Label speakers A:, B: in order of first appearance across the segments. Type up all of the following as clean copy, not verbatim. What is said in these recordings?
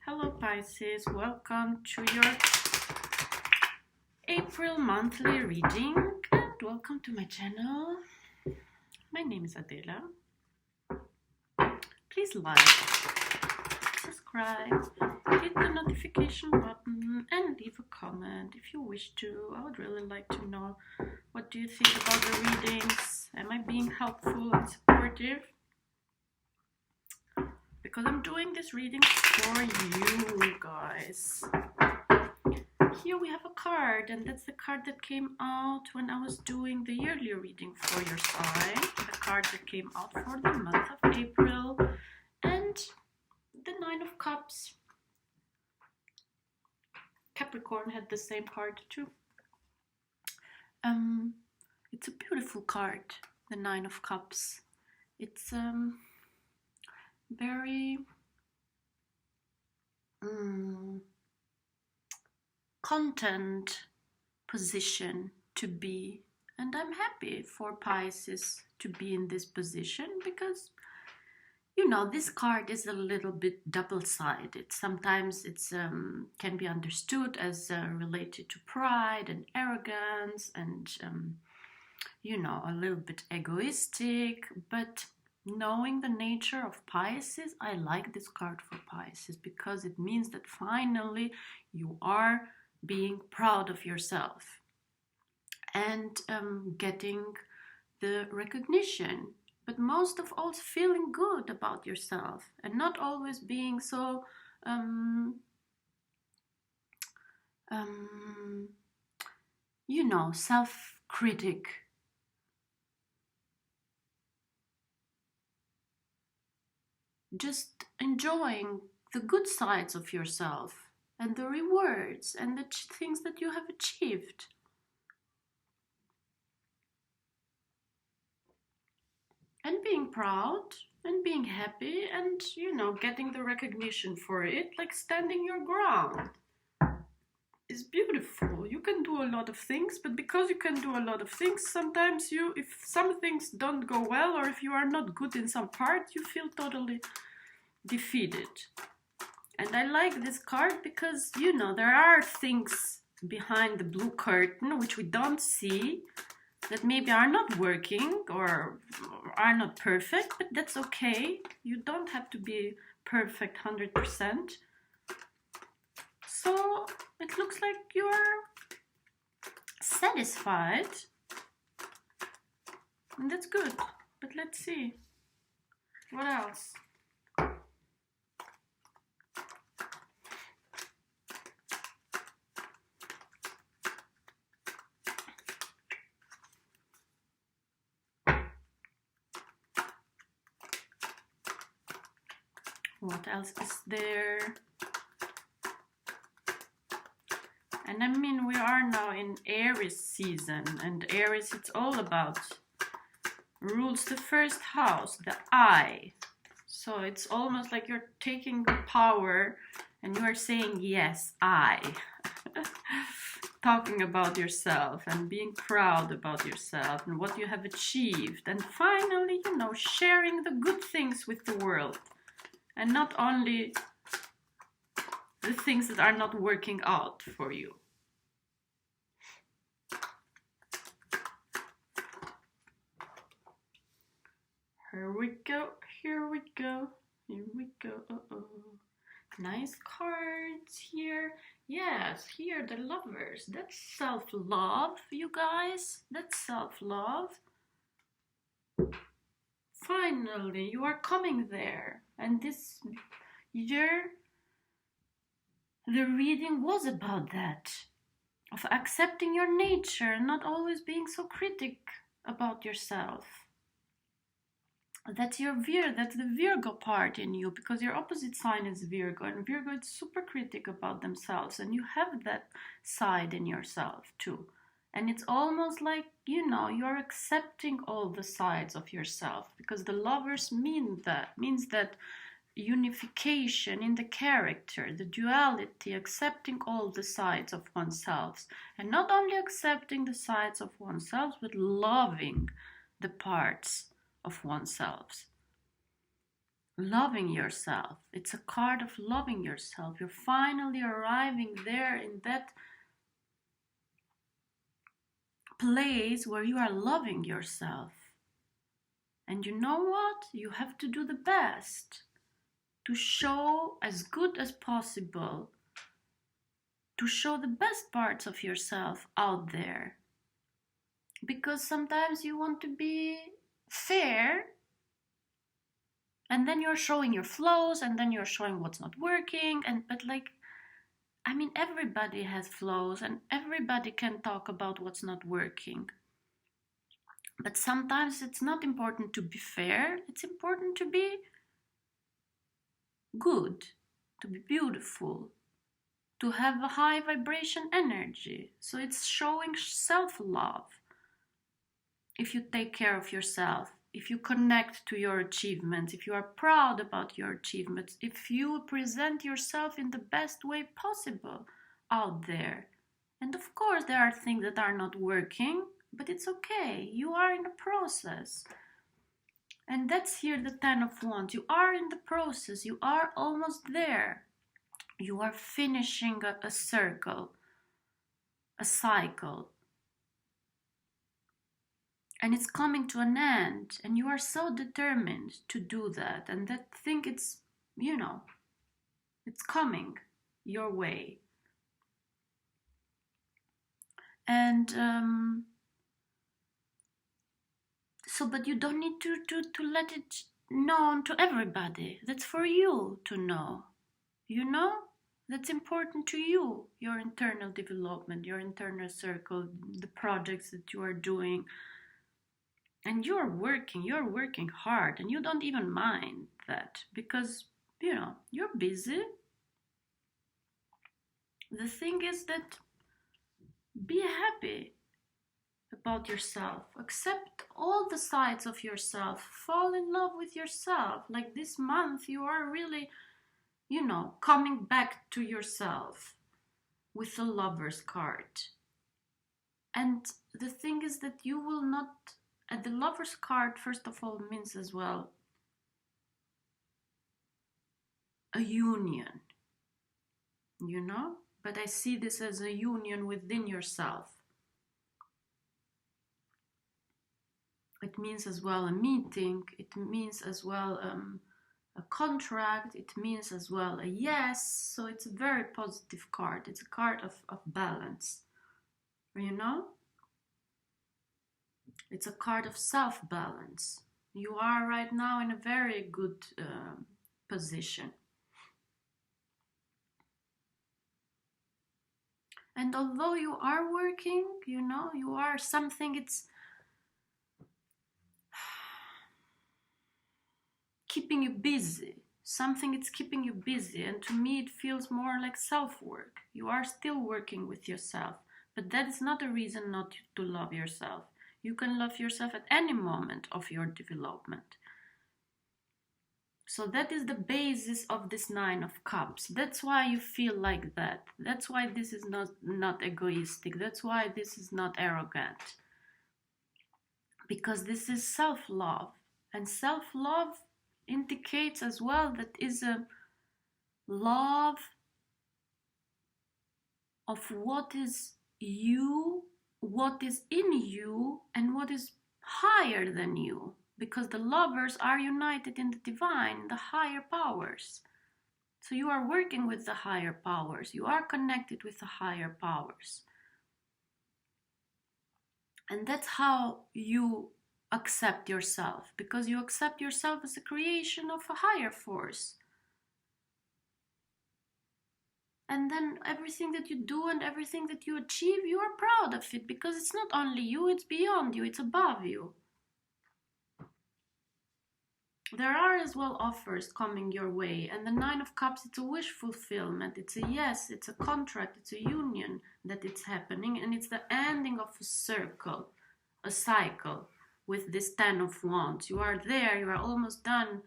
A: Hello Pisces, welcome to your April monthly reading and welcome to my channel. My name is Adela. Please like, subscribe, hit the notification button and leave a comment if you wish to. I would really like to know what do you think about the readings. Am I being helpful and supportive? Because I'm doing this reading for you guys. Here we have a card, and that's the card that came out when I was doing the yearly reading for your sign. The card that came out for the month of April, and the Nine of Cups. Capricorn had the same card too. It's a beautiful card, the Nine of Cups. It's very content position to be, and I'm happy for Pisces to be in this position because you know this card is a little bit double-sided. Sometimes it's can be understood as related to pride and arrogance and you know, a little bit egoistic, but knowing the nature of Pisces, I like this card for Pisces because it means that finally you are being proud of yourself and getting the recognition, but most of all feeling good about yourself and not always being so you know, self-critic. Just enjoying the good sides of yourself and the rewards and the things that you have achieved. And being proud and being happy and, you know, getting the recognition for it, like standing your ground is beautiful. You can do a lot of things, but because you can do a lot of things, sometimes if some things don't go well or if you are not good in some part, you feel totally defeated. And I like this card because, you know, there are things behind the blue curtain which we don't see that maybe are not working or are not perfect, but that's okay. You don't have to be perfect 100%. So it looks like you're satisfied, and that's good. But let's see what else. What else is there? And I mean, we are now in Aries season, and Aries, it's all about rules the first house, the I. So it's almost like you're taking the power and you are saying, yes, I. Talking about yourself and being proud about yourself and what you have achieved. And finally, you know, sharing the good things with the world. And not only the things that are not working out for you. Here we go, here we go, here we go. Nice cards here. Yes, here the lovers. That's self-love, you guys. That's self-love. Finally, you are coming there. And this year, the reading was about that. Of accepting your nature and not always being so critic about yourself. That's your that's the Virgo part in you, because your opposite sign is Virgo, and Virgo is super critic about themselves, and you have that side in yourself too. And it's almost like, you know, you're accepting all the sides of yourself, because the lovers means that unification in the character, the duality, accepting all the sides of oneself, and not only accepting the sides of oneself, but loving the parts of oneself. loving yourself. It's a card of loving yourself. You're finally arriving there in that place where you are loving yourself. And you know what? You have to do the best to show as good as possible, to show the best parts of yourself out there. Because sometimes you want to be fair, and then you're showing your flaws, and then you're showing what's not working, but I mean, everybody has flaws, and everybody can talk about what's not working. But sometimes it's not important to be fair, it's important to be good, to be beautiful, to have a high vibration energy. So it's showing self-love. If you take care of yourself, if you connect to your achievements, if you are proud about your achievements, if you present yourself in the best way possible out there. And of course there are things that are not working, but it's okay. You are in the process. And that's here the 10 of Wands. You are in the process. You are almost there. You are finishing a circle, a cycle. And it's coming to an end. And you are so determined to do that. And that thing, it's, it's coming your way. And but you don't need to let it known to everybody. That's for you to know. That's important to you, your internal development, your internal circle, the projects that you are doing. And you're working hard, and you don't even mind that because, you're busy. The thing is that be happy about yourself. Accept all the sides of yourself. Fall in love with yourself. Like this month, you are really, coming back to yourself with the Lover's card. And the thing is that you will not, the Lover's card, first of all, means as well a union, but I see this as a union within yourself. It means as well a meeting, it means as well a contract, it means as well a yes. So it's a very positive card. It's a card of balance, It's a card of self-balance. You are right now in a very good position. And although you are working, you are something, it's keeping you busy. Something it's keeping you busy. And to me, it feels more like self-work. You are still working with yourself. But that is not a reason not to love yourself. You can love yourself at any moment of your development. So that is the basis of this 9 of Cups. That's why you feel like that. That's why this is not egoistic. That's why this is not arrogant. Because this is self-love. And self-love indicates as well that is a love of what is you, what is in you, and what is higher than you. Because the lovers are united in the divine, the higher powers. So you are working with the higher powers. You are connected with the higher powers. And that's how you accept yourself. Because you accept yourself as a creation of a higher force. And then everything that you do and everything that you achieve, you are proud of it. Because it's not only you, it's beyond you, it's above you. There are as well offers coming your way. And the 9 of Cups, it's a wish fulfillment. It's a yes, it's a contract, it's a union that it's happening. And it's the ending of a circle, a cycle with this 10 of Wands. You are there, you are almost done.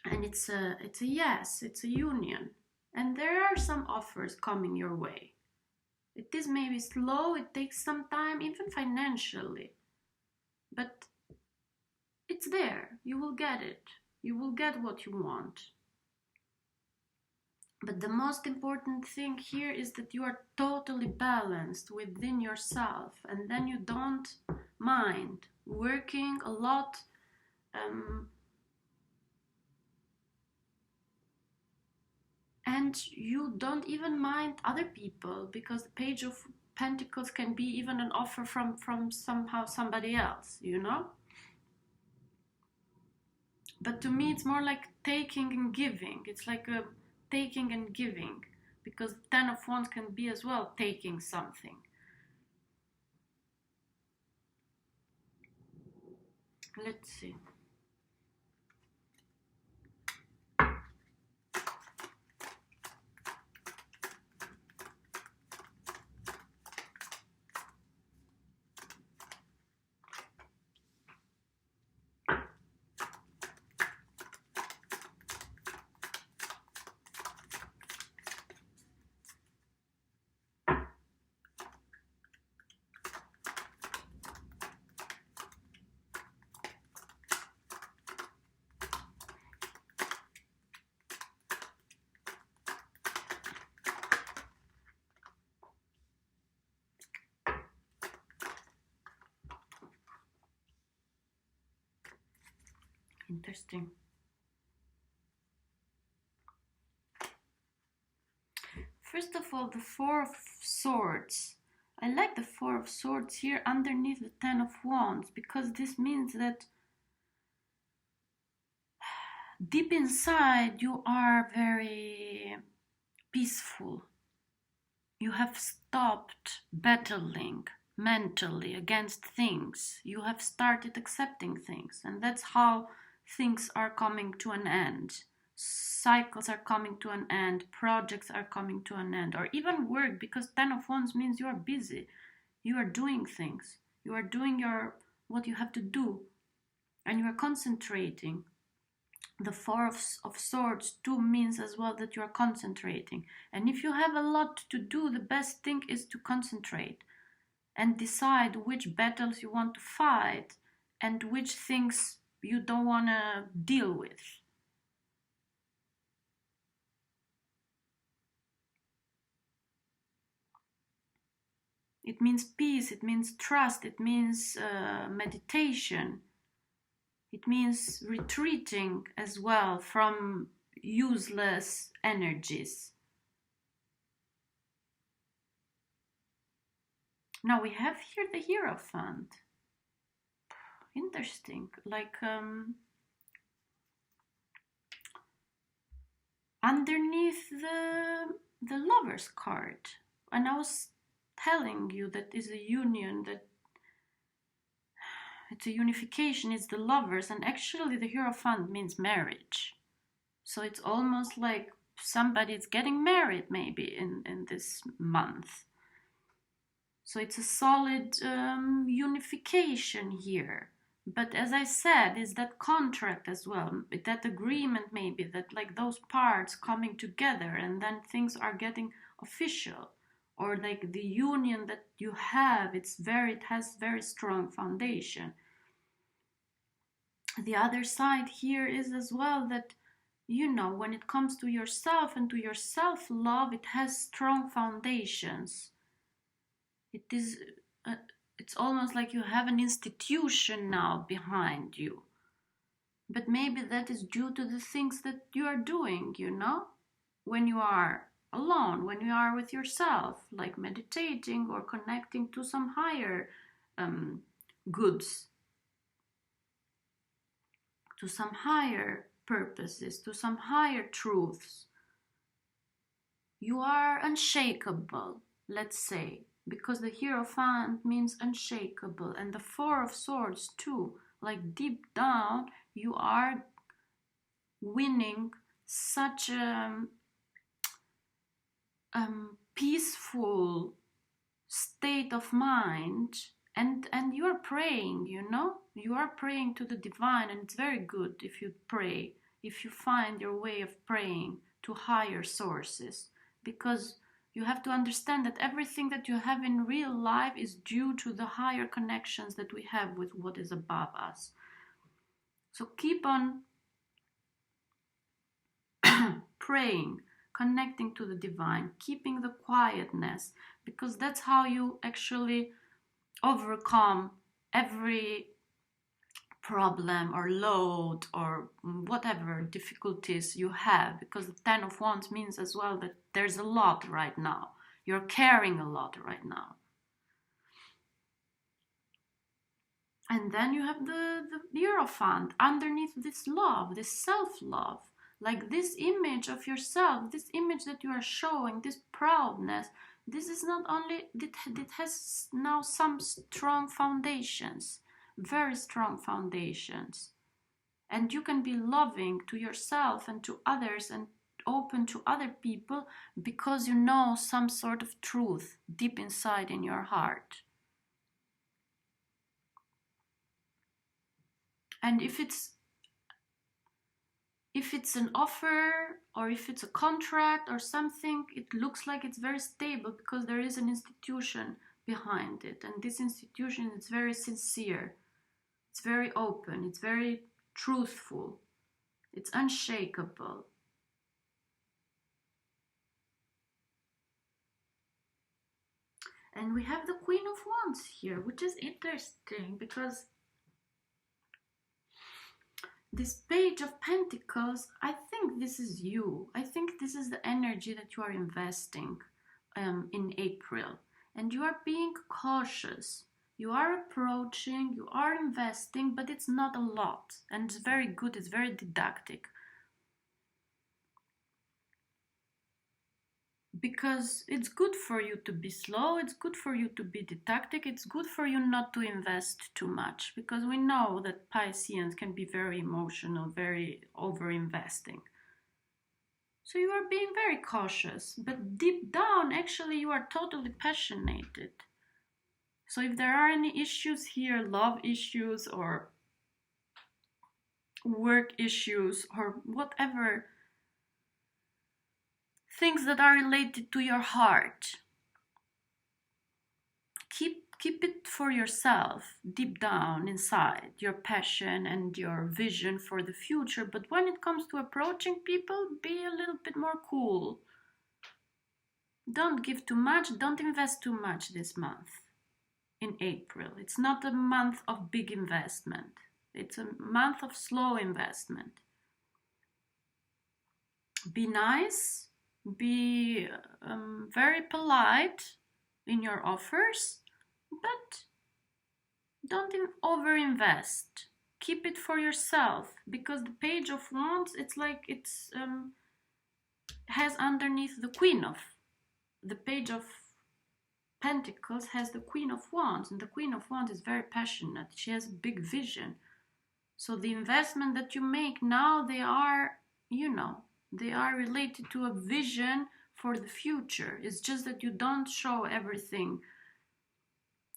A: And it's a yes, it's a union. And there are some offers coming your way. It is maybe slow, it takes some time, even financially. But it's there, you will get it. you will get what you want. But the most important thing here is that you are totally balanced within yourself, and then you don't mind working a lot, and you don't even mind other people, because the Page of Pentacles can be even an offer from somehow somebody else, you know. But to me it's more like taking and giving. It's like a taking and giving, because Ten of Wands can be as well taking something. Let's see. Interesting. First of all, the Four of Swords. I like the Four of Swords here underneath the Ten of Wands, because this means that deep inside you are very peaceful. You have stopped battling mentally against things. You have started accepting things, and that's how things are coming to an end. Cycles are coming to an end, projects are coming to an end, or even work, because Ten of Wands means you are busy. You are doing things. You are doing what you have to do, and you are concentrating. The Four of Swords too means as well that you are concentrating. And if you have a lot to do, the best thing is to concentrate and decide which battles you want to fight and which things you don't want to deal with. It means peace, it means trust, it means meditation. It means retreating as well from useless energies. Now we have here the Hierophant. Interesting. Like underneath the Lover's card. And I was telling you that is a union, that it's a unification, it's the Lovers, and actually the Hierophant means marriage. So it's almost like somebody's getting married maybe in this month. So it's a solid unification here. But as I said, it's that contract as well, that agreement maybe, that like those parts coming together and then things are getting official. Or like the union that you have, it has very strong foundation. The other side here is as well that, you know, when it comes to yourself and to your self-love, it has strong foundations. It is, it's almost like you have an institution now behind you. But maybe that is due to the things that you are doing, you know, when you are alone, when you are with yourself, like meditating or connecting to some higher goods, to some higher purposes, to some higher truths. You are unshakable, let's say, because the Hierophant means unshakable, and the Four of Swords too. Like deep down, you are winning such a peaceful state of mind, and you are praying, you know, you are praying to the divine, and it's very good if you pray, if you find your way of praying to higher sources, because you have to understand that everything that you have in real life is due to the higher connections that we have with what is above us. So keep on praying, connecting to the divine, keeping the quietness, because that's how you actually overcome every problem or load or whatever difficulties you have, because the Ten of Wands means as well that there's a lot right now. You're carrying a lot right now. And then you have the Hierophant underneath this love, this self-love, like this image of yourself, this image that you are showing, this proudness. This is not only, it has now some strong foundations, very strong foundations. And you can be loving to yourself and to others and open to other people because you know some sort of truth deep inside in your heart. And if it's an offer or if it's a contract or something, it looks like it's very stable because there is an institution behind it. And this institution is very sincere. It's very open. It's very truthful. It's unshakable. And we have the Queen of Wands here, which is interesting because this Page of Pentacles, I think this is you. I think this is the energy that you are investing in April. And you are being cautious. You are approaching, you are investing, but it's not a lot. And it's very good, it's very didactic. Because it's good for you to be slow, it's good for you to be didactic, it's good for you not to invest too much, because we know that Pisceans can be very emotional, very over-investing. So you are being very cautious, but deep down, actually, you are totally passionate. So if there are any issues here, love issues or work issues or whatever, things that are related to your heart, keep it for yourself, deep down inside, your passion and your vision for the future. But when it comes to approaching people, be a little bit more cool. Don't give too much, don't invest too much this month, in April. It's not a month of big investment. It's a month of slow investment. Be nice. Be very polite in your offers, but don't over-invest. Keep it for yourself, because the Page of Wands, it's like it's has underneath the Queen of, the Page of Pentacles has the Queen of Wands, and the Queen of Wands is very passionate. She has a big vision. So the investment that you make now, they are, they are related to a vision for the future. It's just that you don't show everything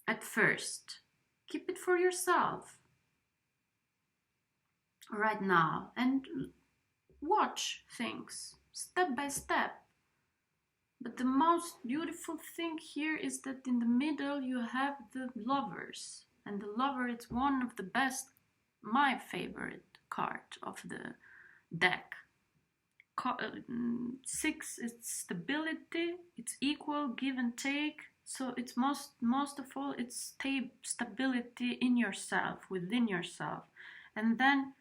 A: at first. Keep it for yourself right now and watch things step by step. But the most beautiful thing here is that in the middle you have the Lovers. And the Lover is one of the best, my favorite card of the deck. 6 is stability, it's equal, give and take. So it's most of all, it's stability in yourself, within yourself. And then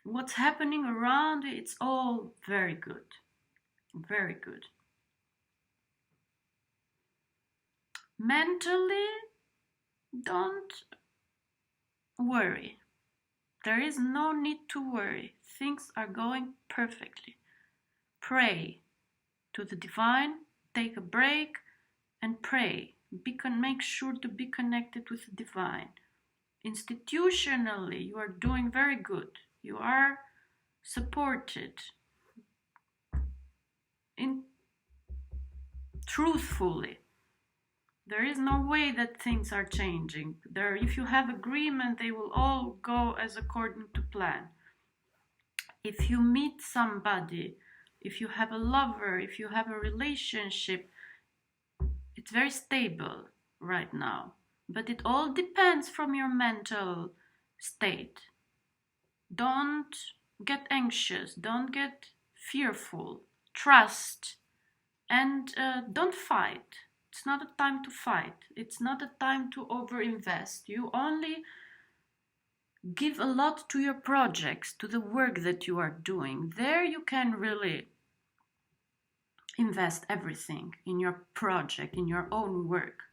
A: what's happening around it, it's all very good. Very good. Mentally, don't worry. There is no need to worry. Things are going perfectly. Pray to the divine, take a break and pray. Make sure to be connected with the divine. Institutionally, you are doing very good. You are supported. Truthfully. There is no way that things are changing. If you have agreement, they will all go as according to plan. If you meet somebody, if you have a lover, if you have a relationship, it's very stable right now. But it all depends from your mental state. Don't get anxious. Don't get fearful. Trust. And don't fight. It's not a time to fight. It's not a time to overinvest. You only give a lot to your projects, to the work that you are doing. There you can really invest everything in your project, in your own work.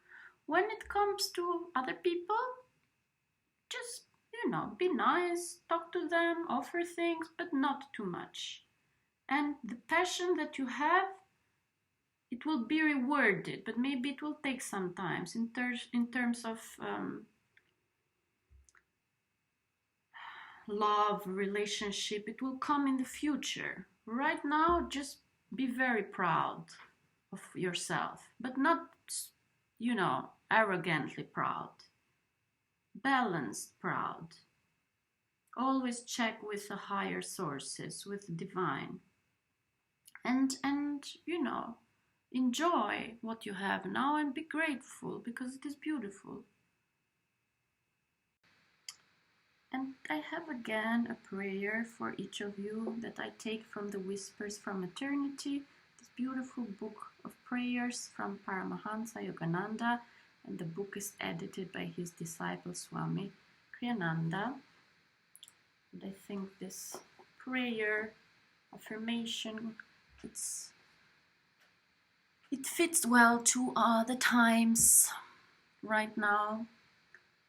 A: When it comes to other people, just, be nice, talk to them, offer things, but not too much. And the passion that you have, it will be rewarded, but maybe it will take some time in terms of love, relationship. It will come in the future. Right now, just be very proud of yourself, but not, arrogantly proud. Balanced proud. Always check with the higher sources, with divine. And enjoy what you have now and be grateful, because it is beautiful. And I have again a prayer for each of you that I take from the Whispers from Eternity, this beautiful book of prayers from Paramhansa Yogananda, and the book is edited by his disciple Swami Kriyananda. And I think this prayer, affirmation, it fits well to the times right now.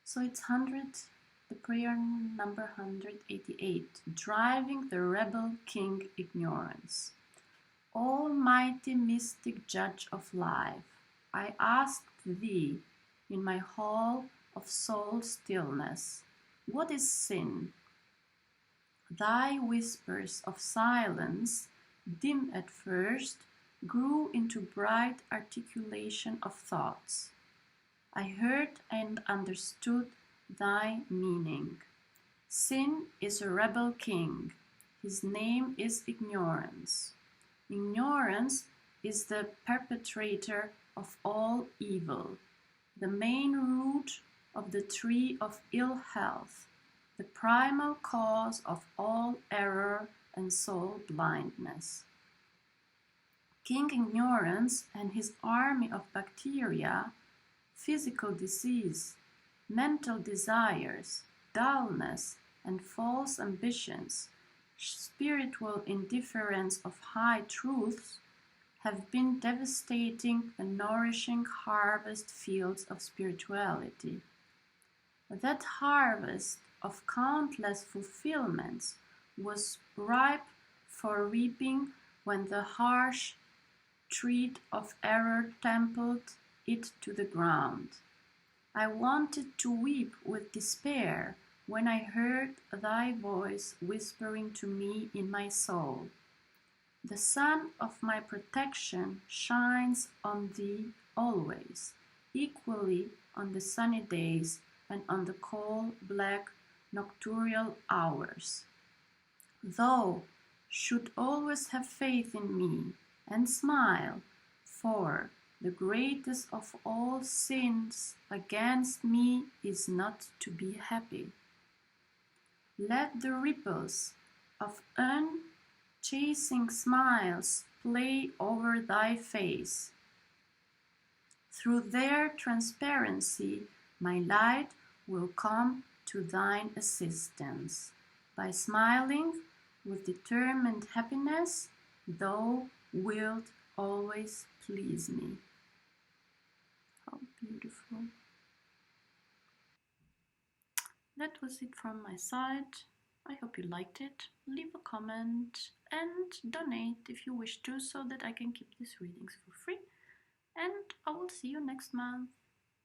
A: So it's the prayer number 188, driving the rebel king ignorance. Almighty mystic judge of life, I asked thee in my hall of soul-stillness, what is sin? Thy whispers of silence, dim at first, grew into bright articulation of thoughts. I heard and understood thy meaning. Sin is a rebel king. His name is ignorance. Ignorance is the perpetrator of all evil, the main root of the tree of ill health, the primal cause of all error and soul-blindness. King Ignorance and his army of bacteria, physical disease, mental desires, dullness, and false ambitions, spiritual indifference of high truths, have been devastating the nourishing harvest fields of spirituality. That harvest of countless fulfillments was ripe for reaping when the harsh tread of error trampled it to the ground. I wanted to weep with despair when I heard thy voice whispering to me in my soul. The sun of my protection shines on thee always, equally on the sunny days and on the cold, black, nocturnal hours. Thou should always have faith in me and smile, for the greatest of all sins against me is not to be happy. Let the ripples of unceasing smiles play over thy face. Through their transparency, my light will come to thine assistance. By smiling with determined happiness, thou wilt always please me. How beautiful. That was it from my side. I hope you liked it. Leave a comment and donate if you wish to, so that I can keep these readings for free. And I will see you next month.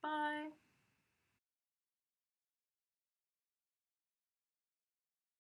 A: Bye.